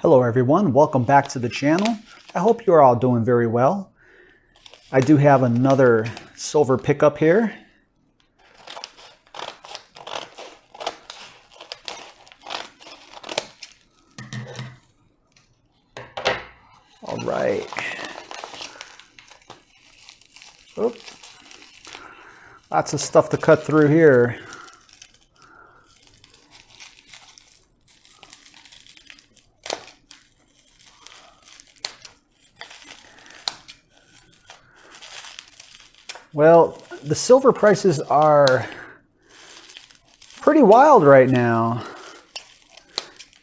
Hello everyone, welcome back to the channel. I hope you're all doing very well. I do have another silver pickup here. All right. Oop. Lots of stuff to cut through here. Well, the silver prices are pretty wild right now.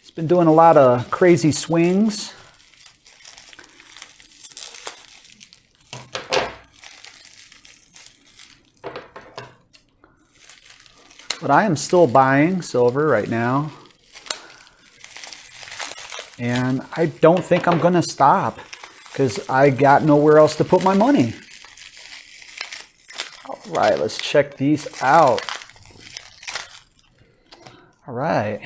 It's been doing a lot of crazy swings. But I am still buying silver right now. And I don't think I'm going to stop because I got nowhere else to put my money. All right, let's check these out. All right,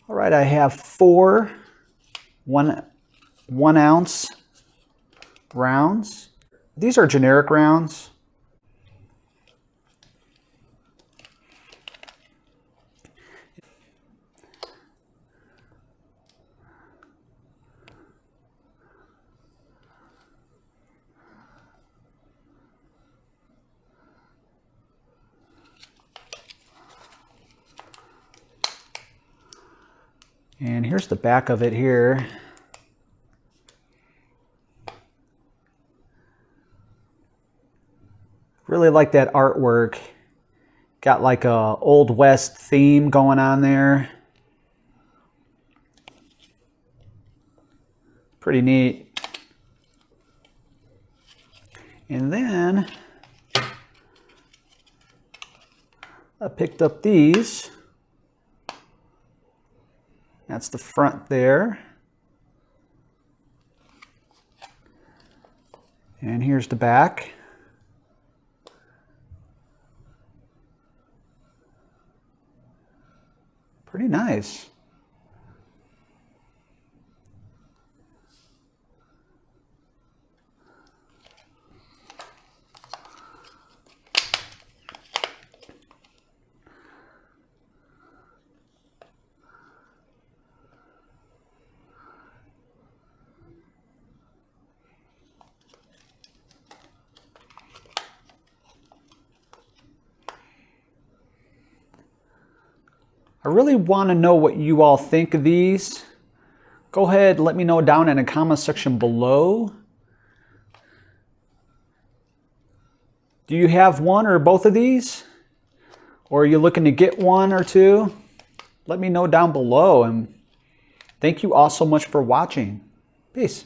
I have four one ounce rounds. These are generic rounds. And here's the back of it here. Really like that artwork. Got like a Old West theme going on there. Pretty neat. And then I picked up these. That's the front there. And here's the back. Pretty nice. I really want to know what you all think of these. Go ahead, let me know down in the comment section below. Do you have one or both of these? Or are you looking to get one or two? Let me know down below, and thank you all so much for watching. Peace.